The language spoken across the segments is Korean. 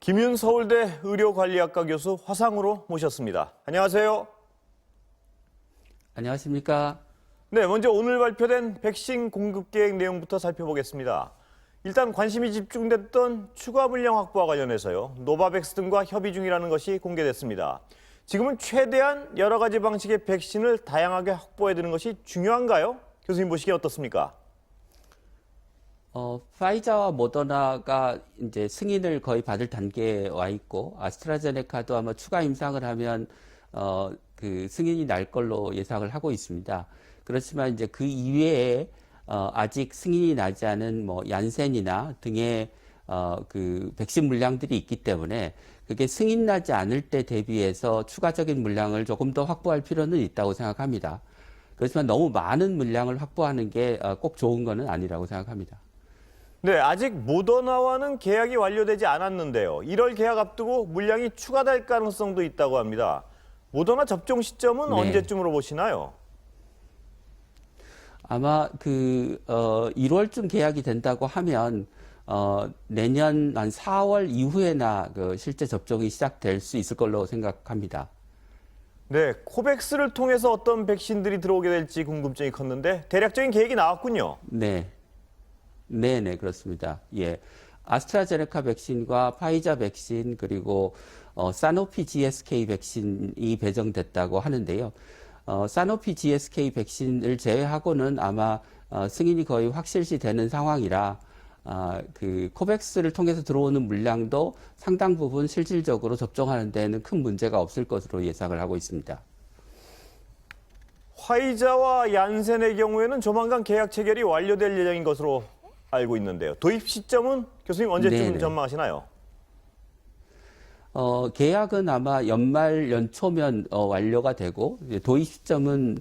김윤 서울대 의료관리학과 교수 화상으로 모셨습니다. 안녕하세요. 안녕하십니까? 네, 먼저 오늘 발표된 백신 공급 계획 내용부터 살펴보겠습니다. 일단 관심이 집중됐던 추가 물량 확보와 관련해서요. 노바백스 등과 협의 중이라는 것이 공개됐습니다. 지금은 최대한 여러 가지 방식의 백신을 다양하게 확보해야 되는 것이 중요한가요? 교수님 보시기에 어떻습니까? 파이자와 모더나가 이제 승인을 거의 받을 단계에 와 있고, 아스트라제네카도 아마 추가 임상을 하면, 그 승인이 날 걸로 예상을 하고 있습니다. 그렇지만 이제 그 이외에, 아직 승인이 나지 않은 뭐, 얀센이나 등의, 그 백신 물량들이 있기 때문에, 그게 승인 나지 않을 때 대비해서 추가적인 물량을 조금 더 확보할 필요는 있다고 생각합니다. 그렇지만 너무 많은 물량을 확보하는 게 꼭 좋은 거는 아니라고 생각합니다. 네, 아직 모더나와는 계약이 완료되지 않았는데요. 1월 계약 앞두고 물량이 추가될 가능성도 있다고 합니다. 모더나 접종 시점은 네. 언제쯤으로 보시나요? 아마 1월쯤 계약이 된다고 하면 내년 한 4월 이후에나 그 실제 접종이 시작될 수 있을 걸로 생각합니다. 네, 코백스를 통해서 어떤 백신들이 들어오게 될지 궁금증이 컸는데 대략적인 계획이 나왔군요. 네네, 그렇습니다. 예. 아스트라제네카 백신과 파이자 백신, 그리고, 사노피 GSK 백신이 배정됐다고 하는데요. 사노피 GSK 백신을 제외하고는 아마, 승인이 거의 확실시 되는 상황이라, 그, 코백스를 통해서 들어오는 물량도 상당 부분 실질적으로 접종하는 데에는 큰 문제가 없을 것으로 예상을 하고 있습니다. 화이자와 얀센의 경우에는 조만간 계약 체결이 완료될 예정인 것으로 알고 있는데요. 도입 시점은 교수님 언제쯤 네네. 전망하시나요? 계약은 아마 연말 연초면 완료가 되고 도입 시점은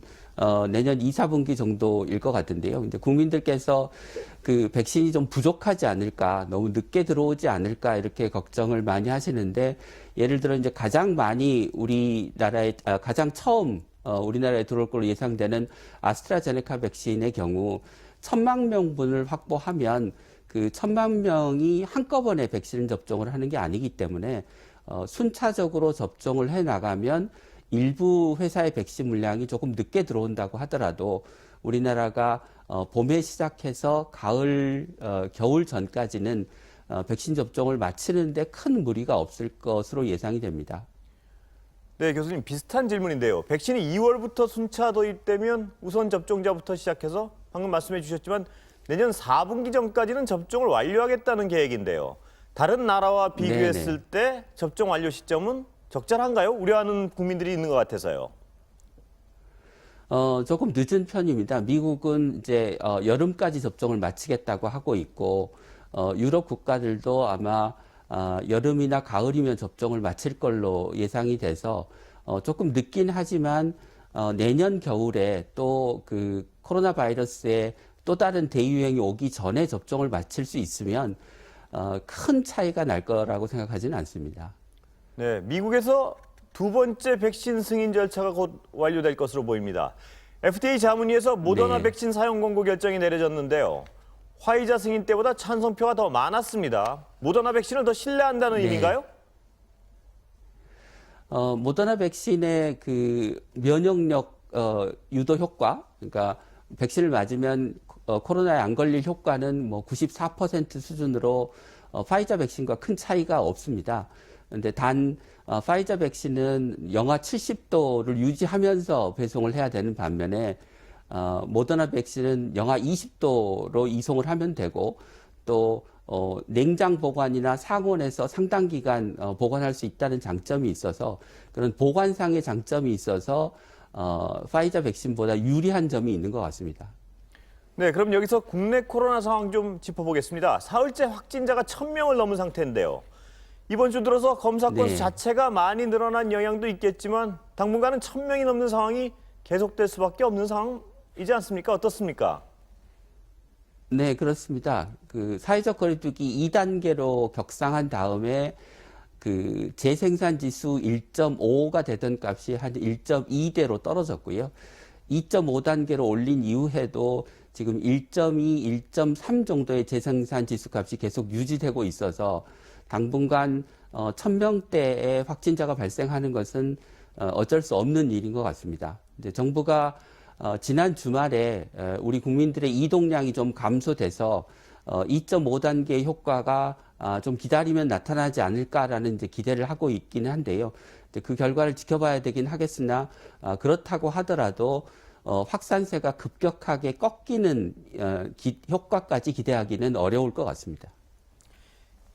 내년 2, 4분기 정도일 것 같은데요. 이제 국민들께서 그 백신이 좀 부족하지 않을까, 너무 늦게 들어오지 않을까 이렇게 걱정을 많이 하시는데, 예를 들어 이제 가장 많이 우리나라에 가장 처음 우리나라에 들어올 걸로 예상되는 아스트라제네카 백신의 경우 1,000만 명분을 확보하면 그 1,000만 명이 한꺼번에 백신 접종을 하는 게 아니기 때문에 순차적으로 접종을 해 나가면 일부 회사의 백신 물량이 조금 늦게 들어온다고 하더라도 우리나라가 봄에 시작해서 가을, 겨울 전까지는 백신 접종을 마치는데 큰 무리가 없을 것으로 예상이 됩니다. 네, 교수님 비슷한 질문인데요. 백신이 2월부터 순차 도입되면 우선 접종자부터 시작해서 방금 말씀해 주셨지만 내년 4분기 전까지는 접종을 완료하겠다는 계획인데요. 다른 나라와 비교했을 때 접종 완료 시점은 적절한가요? 우려하는 국민들이 있는 것 같아서요. 조금 늦은 편입니다. 미국은 이제 여름까지 접종을 마치겠다고 하고 있고, 유럽 국가들도 아마 여름이나 가을이면 접종을 마칠 걸로 예상이 돼서 조금 늦긴 하지만 내년 겨울에 또 그 코로나 바이러스의 또 다른 대유행이 오기 전에 접종을 마칠 수 있으면 큰 차이가 날 거라고 생각하지는 않습니다. 네, 미국에서 두 번째 백신 승인 절차가 곧 완료될 것으로 보입니다. FDA 자문위에서 모더나 네. 백신 사용 권고 결정이 내려졌는데요. 화이자 승인 때보다 찬성표가 더 많았습니다. 모더나 백신을 더 신뢰한다는 네. 의미인가요? 모더나 백신의 그 면역력 유도 효과, 그러니까 백신을 맞으면 코로나에 안 걸릴 효과는 뭐 94% 수준으로 파이자 백신과 큰 차이가 없습니다. 근데 단 파이자 백신은 영하 70도를 유지하면서 배송을 해야 되는 반면에 모더나 백신은 영하 20도로 이송을 하면 되고 또 냉장 보관이나 상온에서 상당 기간 보관할 수 있다는 장점이 있어서 그런 보관상의 장점이 있어서 파이자 백신보다 유리한 점이 있는 것 같습니다. 네, 그럼 여기서 국내 코로나 상황 좀 짚어보겠습니다. 사흘째 확진자가 1,000명을 넘은 상태인데요. 이번 주 들어서 검사 건수 네. 자체가 많이 늘어난 영향도 있겠지만 당분간은 1,000명이 넘는 상황이 계속될 수밖에 없는 상황이지 않습니까? 어떻습니까? 네, 그렇습니다. 그 사회적 거리두기 2단계로 격상한 다음에 그 재생산 지수 1.5가 되던 값이 한 1.2대로 떨어졌고요. 2.5단계로 올린 이후에도 지금 1.2, 1.3 정도의 재생산 지수 값이 계속 유지되고 있어서 당분간 1000명대의 확진자가 발생하는 것은 어쩔 수 없는 일인 것 같습니다. 이제 정부가 지난 주말에 우리 국민들의 이동량이 좀 감소돼서 2.5단계의 효과가 좀 기다리면 나타나지 않을까라는 이제 기대를 하고 있기는 한데요. 그 결과를 지켜봐야 되긴 하겠으나 그렇다고 하더라도 확산세가 급격하게 꺾이는 효과까지 기대하기는 어려울 것 같습니다.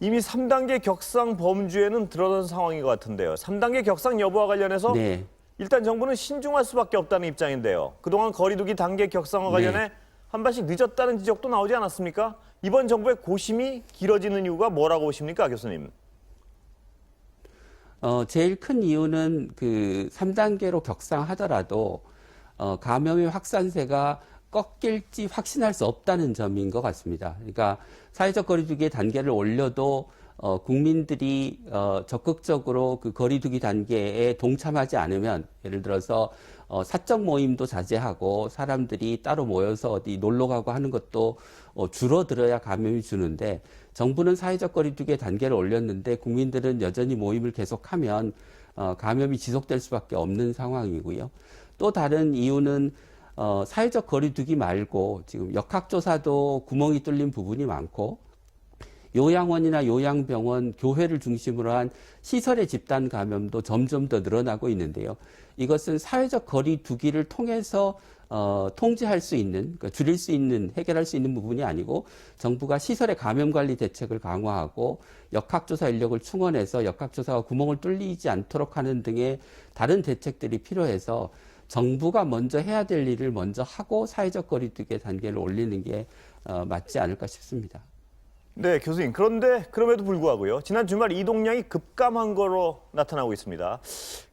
이미 3단계 격상 범주에는 들어선 상황인 것 같은데요. 3단계 격상 여부와 관련해서 네. 일단 정부는 신중할 수밖에 없다는 입장인데요. 그동안 거리두기 단계 격상과 관련해 한 발씩 늦었다는 지적도 나오지 않았습니까? 이번 정부의 고심이 길어지는 이유가 뭐라고 보십니까, 교수님? 제일 큰 이유는 그 3단계로 격상하더라도 감염의 확산세가 꺾일지 확신할 수 없다는 점인 것 같습니다. 그러니까 사회적 거리두기의 단계를 올려도 국민들이 적극적으로 그 거리두기 단계에 동참하지 않으면, 예를 들어서 사적 모임도 자제하고 사람들이 따로 모여서 어디 놀러 가고 하는 것도 줄어들어야 감염이 주는데, 정부는 사회적 거리두기의 단계를 올렸는데 국민들은 여전히 모임을 계속하면 감염이 지속될 수밖에 없는 상황이고요. 또 다른 이유는 사회적 거리두기 말고 지금 역학조사도 구멍이 뚫린 부분이 많고, 요양원이나 요양병원, 교회를 중심으로 한 시설의 집단 감염도 점점 더 늘어나고 있는데요. 이것은 사회적 거리두기를 통해서 통제할 수 있는, 그러니까 줄일 수 있는, 해결할 수 있는 부분이 아니고, 정부가 시설의 감염관리 대책을 강화하고 역학조사 인력을 충원해서 역학조사가 구멍을 뚫리지 않도록 하는 등의 다른 대책들이 필요해서 정부가 먼저 해야 될 일을 먼저 하고 사회적 거리두기의 단계를 올리는 게 맞지 않을까 싶습니다. 네, 교수님. 그런데 그럼에도 불구하고요. 지난 주말 이동량이 급감한 거로 나타나고 있습니다.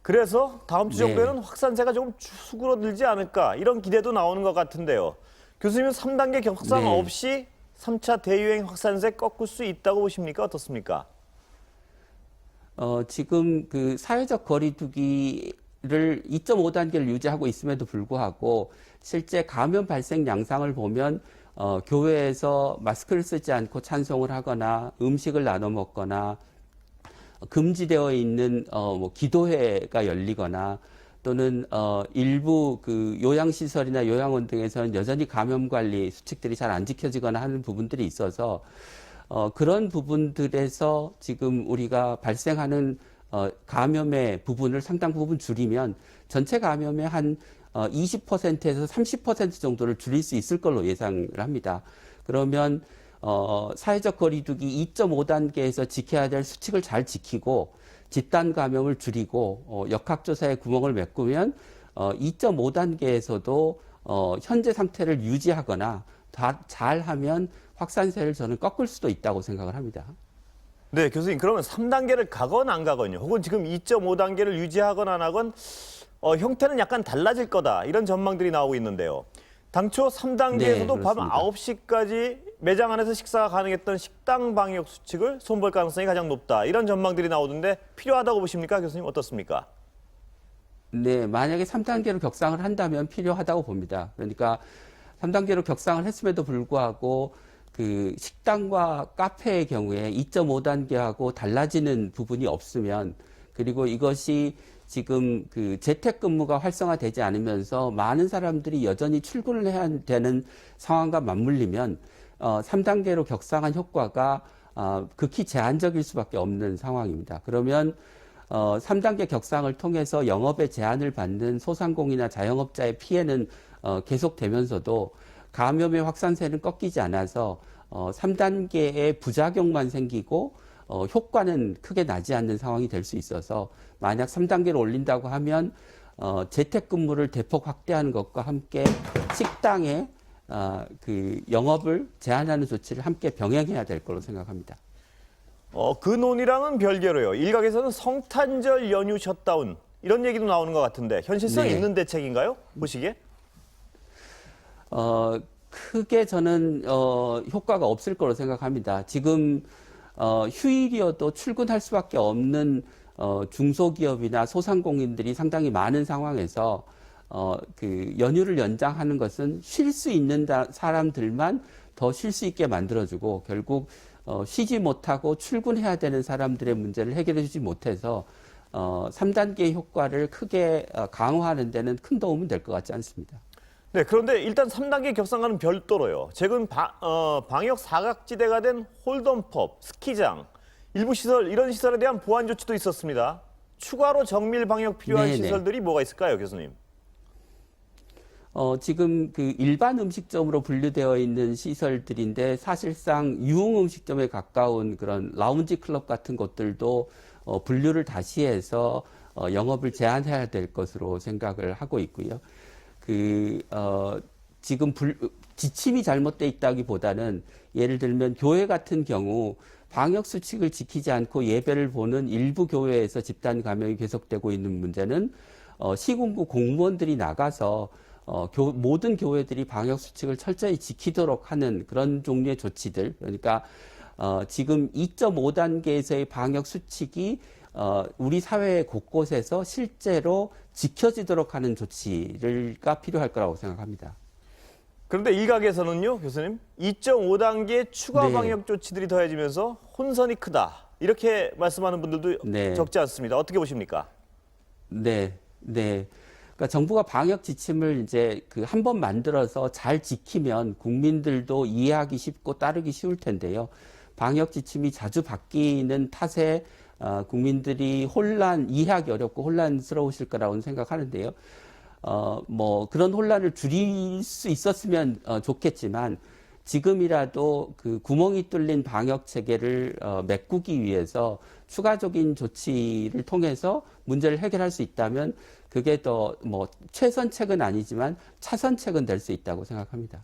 그래서 다음 주 정도에는 확산세가 조금 수그러들지 않을까, 이런 기대도 나오는 것 같은데요. 교수님은 3단계 격상 없이 3차 대유행 확산세 꺾을 수 있다고 보십니까? 어떻습니까? 지금 그 사회적 거리두기를 2.5단계를 유지하고 있음에도 불구하고 실제 감염 발생 양상을 보면 교회에서 마스크를 쓰지 않고 찬송을 하거나 음식을 나눠 먹거나 금지되어 있는 뭐 기도회가 열리거나 또는 일부 그 요양시설이나 요양원 등에서는 여전히 감염 관리 수칙들이 잘 안 지켜지거나 하는 부분들이 있어서 그런 부분들에서 지금 우리가 발생하는 감염의 부분을 상당 부분 줄이면 전체 감염의 한 20%에서 30% 정도를 줄일 수 있을 걸로 예상을 합니다. 그러면 사회적 거리두기 2.5단계에서 지켜야 될 수칙을 잘 지키고 집단 감염을 줄이고 역학조사에 구멍을 메꾸면 2.5단계에서도 현재 상태를 유지하거나 잘하면 확산세를 저는 꺾을 수도 있다고 생각을 합니다. 네, 교수님. 그러면 3단계를 가건 안 가건요. 혹은 지금 2.5단계를 유지하건 안 하건 형태는 약간 달라질 거다, 이런 전망들이 나오고 있는데요. 당초 3단계에서도 네, 밤 그렇습니다. 9시까지 매장 안에서 식사가 가능했던 식당 방역 수칙을 손볼 가능성이 가장 높다, 이런 전망들이 나오던데 필요하다고 보십니까, 교수님? 어떻습니까? 네, 만약에 3단계로 격상을 한다면 필요하다고 봅니다. 그러니까 3단계로 격상을 했음에도 불구하고 그 식당과 카페의 경우에 2.5단계하고 달라지는 부분이 없으면, 그리고 이것이 지금 그 재택근무가 활성화되지 않으면서 많은 사람들이 여전히 출근을 해야 되는 상황과 맞물리면 3단계로 격상한 효과가 극히 제한적일 수밖에 없는 상황입니다. 그러면 3단계 격상을 통해서 영업에 제한을 받는 소상공인이나 자영업자의 피해는 계속되면서도 감염의 확산세는 꺾이지 않아서 3단계의 부작용만 생기고 효과는 크게 나지 않는 상황이 될 수 있어서, 만약 3단계를 올린다고 하면 재택근무를 대폭 확대하는 것과 함께 식당의 그 영업을 제한하는 조치를 함께 병행해야 될 거로 생각합니다. 그 논의랑은 별개로요. 일각에서는 성탄절 연휴 셧다운, 이런 얘기도 나오는 것 같은데 현실성 네. 있는 대책인가요? 보시기에? 크게 저는 효과가 없을 거로 생각합니다. 지금 휴일이어도 출근할 수밖에 없는 중소기업이나 소상공인들이 상당히 많은 상황에서 그 연휴를 연장하는 것은 쉴 수 있는 사람들만 더 쉴 수 있게 만들어주고, 결국 쉬지 못하고 출근해야 되는 사람들의 문제를 해결해 주지 못해서 3단계 효과를 크게 강화하는 데는 큰 도움은 될 것 같지 않습니다. 네, 그런데 일단 3단계 격상과는 별도로요. 최근 방역 사각지대가 된 홀덤펍, 스키장, 일부 시설, 이런 시설에 대한 보완 조치도 있었습니다. 추가로 정밀 방역 필요한 네네. 시설들이 뭐가 있을까요, 교수님? 지금 그 일반 음식점으로 분류되어 있는 시설들인데 사실상 유흥 음식점에 가까운 그런 라운지 클럽 같은 것들도 분류를 다시 해서 영업을 제한해야 될 것으로 생각을 하고 있고요. 지금 지침이 잘못돼 있다기보다는 예를 들면 교회 같은 경우 방역 수칙을 지키지 않고 예배를 보는 일부 교회에서 집단 감염이 계속되고 있는 문제는 시군구 공무원들이 나가서 모든 교회들이 방역 수칙을 철저히 지키도록 하는 그런 종류의 조치들, 그러니까 지금 2.5단계에서의 방역 수칙이 우리 사회 곳곳에서 실제로 지켜지도록 하는 조치가 필요할 거라고 생각합니다. 그런데 일각에서는요, 교수님, 2.5단계 추가 네. 방역 조치들이 더해지면서 혼선이 크다. 이렇게 말씀하는 분들도 네. 적지 않습니다. 어떻게 보십니까? 네, 네. 그러니까 정부가 방역 지침을 이제 한 번 만들어서 잘 지키면 국민들도 이해하기 쉽고 따르기 쉬울 텐데요. 방역 지침이 자주 바뀌는 탓에 국민들이 이해하기 어렵고 혼란스러우실 거라고 생각하는데요. 그런 혼란을 줄일 수 있었으면 좋겠지만 지금이라도 그 구멍이 뚫린 방역 체계를 메꾸기 위해서 추가적인 조치를 통해서 문제를 해결할 수 있다면 그게 더 최선책은 아니지만 차선책은 될 수 있다고 생각합니다.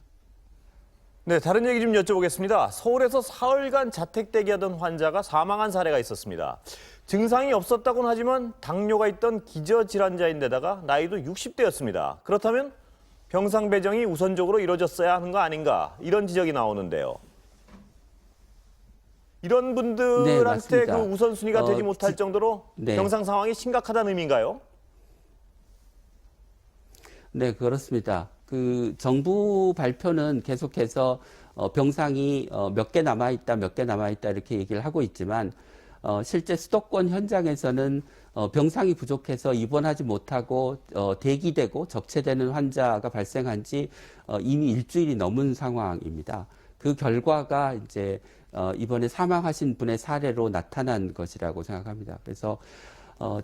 네, 다른 얘기 좀 여쭤보겠습니다. 서울에서 사흘간 자택 대기하던 환자가 사망한 사례가 있었습니다. 증상이 없었다고는 하지만 당뇨가 있던 기저질환자인데다가 나이도 60대였습니다. 그렇다면 병상 배정이 우선적으로 이루어졌어야 하는 거 아닌가, 이런 지적이 나오는데요. 이런 네, 분들한테 맞습니다. 그 우선순위가 되지 못할 정도로 네. 병상 상황이 심각하다는 의미인가요? 네, 그렇습니다. 그 정부 발표는 계속해서 병상이 몇 개 남아있다, 몇 개 남아있다 이렇게 얘기를 하고 있지만 실제 수도권 현장에서는 병상이 부족해서 입원하지 못하고 대기되고 적체되는 환자가 발생한 지 이미 일주일이 넘은 상황입니다. 그 결과가 이제 이번에 사망하신 분의 사례로 나타난 것이라고 생각합니다. 그래서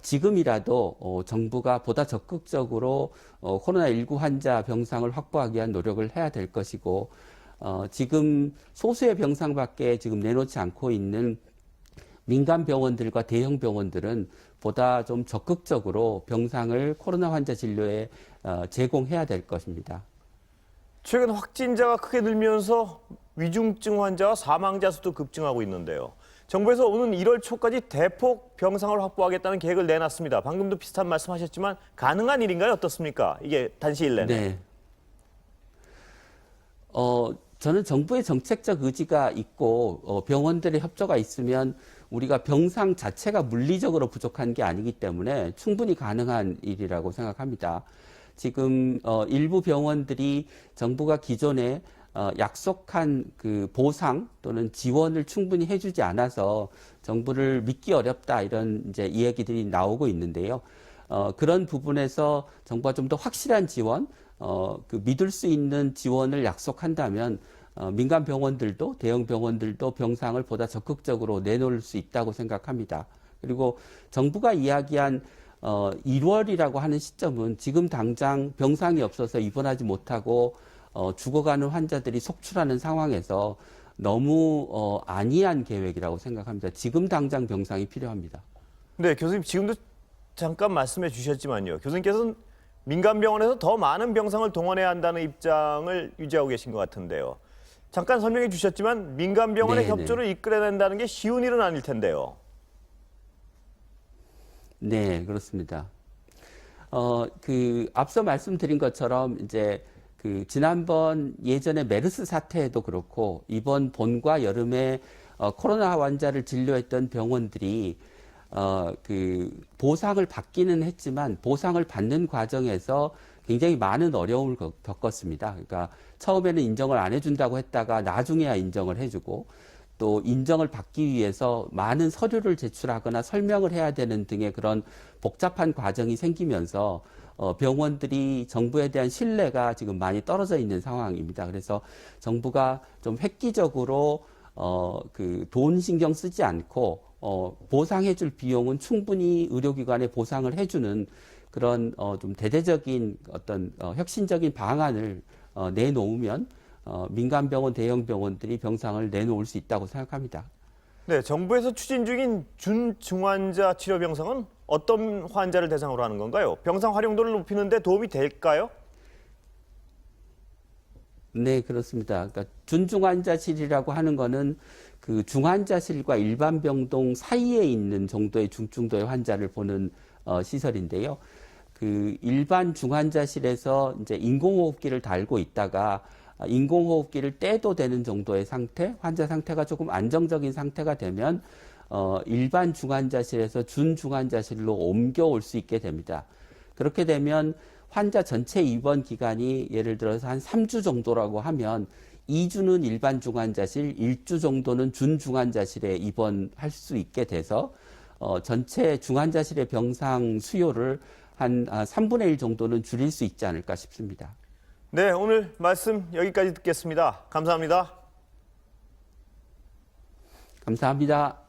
지금이라도 정부가 보다 적극적으로 코로나19 환자 병상을 확보하기 위한 노력을 해야 될 것이고 지금 소수의 병상밖에 지금 내놓지 않고 있는 민간 병원들과 대형 병원들은 보다 좀 적극적으로 병상을 코로나 환자 진료에 제공해야 될 것입니다. 최근 확진자가 크게 늘면서 위중증 환자와 사망자 수도 급증하고 있는데요. 정부에서 오는 1월 초까지 대폭 병상을 확보하겠다는 계획을 내놨습니다. 방금도 비슷한 말씀하셨지만 가능한 일인가요? 어떻습니까? 이게 단시일 내내. 네. 저는 정부의 정책적 의지가 있고 병원들의 협조가 있으면 우리가 병상 자체가 물리적으로 부족한 게 아니기 때문에 충분히 가능한 일이라고 생각합니다. 지금 일부 병원들이 정부가 기존에 약속한 그 보상 또는 지원을 충분히 해주지 않아서 정부를 믿기 어렵다 이런 이제 이야기들이 나오고 있는데요. 그런 부분에서 정부가 좀 더 확실한 지원, 믿을 수 있는 지원을 약속한다면 민간 병원들도 대형 병원들도 병상을 보다 적극적으로 내놓을 수 있다고 생각합니다. 그리고 정부가 이야기한 1월이라고 하는 시점은 지금 당장 병상이 없어서 입원하지 못하고 죽어가는 환자들이 속출하는 상황에서 너무 안이한 계획이라고 생각합니다. 지금 당장 병상이 필요합니다. 네, 교수님 지금도 잠깐 말씀해 주셨지만요. 교수님께서는 민간 병원에서 더 많은 병상을 동원해야 한다는 입장을 유지하고 계신 것 같은데요. 잠깐 설명해 주셨지만 민간 병원의 네네. 협조를 이끌어낸다는 게 쉬운 일은 아닐 텐데요. 네, 그렇습니다. 앞서 말씀드린 것처럼 이제 지난번 예전에 메르스 사태에도 그렇고 이번 봄과 여름에 코로나 환자를 진료했던 병원들이 보상을 받기는 했지만 보상을 받는 과정에서 굉장히 많은 어려움을 겪었습니다. 그러니까 처음에는 인정을 안 해준다고 했다가 나중에야 인정을 해주고 또 인정을 받기 위해서 많은 서류를 제출하거나 설명을 해야 되는 등의 그런 복잡한 과정이 생기면서 병원들이 정부에 대한 신뢰가 지금 많이 떨어져 있는 상황입니다. 그래서 정부가 좀 획기적으로 그 돈 신경 쓰지 않고 보상해줄 비용은 충분히 의료기관에 보상을 해주는 그런 좀 대대적인 어떤 혁신적인 방안을 내놓으면 민간 병원, 대형 병원들이 병상을 내놓을 수 있다고 생각합니다. 네, 정부에서 추진 중인 준중환자 치료 병상은 어떤 환자를 대상으로 하는 건가요? 병상 활용도를 높이는 데 도움이 될까요? 네, 그렇습니다. 그러니까 준중환자실이라고 하는 거는 그 중환자실과 일반 병동 사이에 있는 정도의 중증도의 환자를 보는 시설인데요. 그 일반 중환자실에서 이제 인공호흡기를 달고 있다가 인공호흡기를 떼도 되는 정도의 상태, 환자 상태가 조금 안정적인 상태가 되면 일반 중환자실에서 준중환자실로 옮겨올 수 있게 됩니다. 그렇게 되면 환자 전체 입원 기간이 예를 들어서 한 3주 정도라고 하면 2주는 일반 중환자실, 1주 정도는 준중환자실에 입원할 수 있게 돼서 전체 중환자실의 병상 수요를 한 3분의 1 정도는 줄일 수 있지 않을까 싶습니다. 네, 오늘 말씀 여기까지 듣겠습니다. 감사합니다. 감사합니다.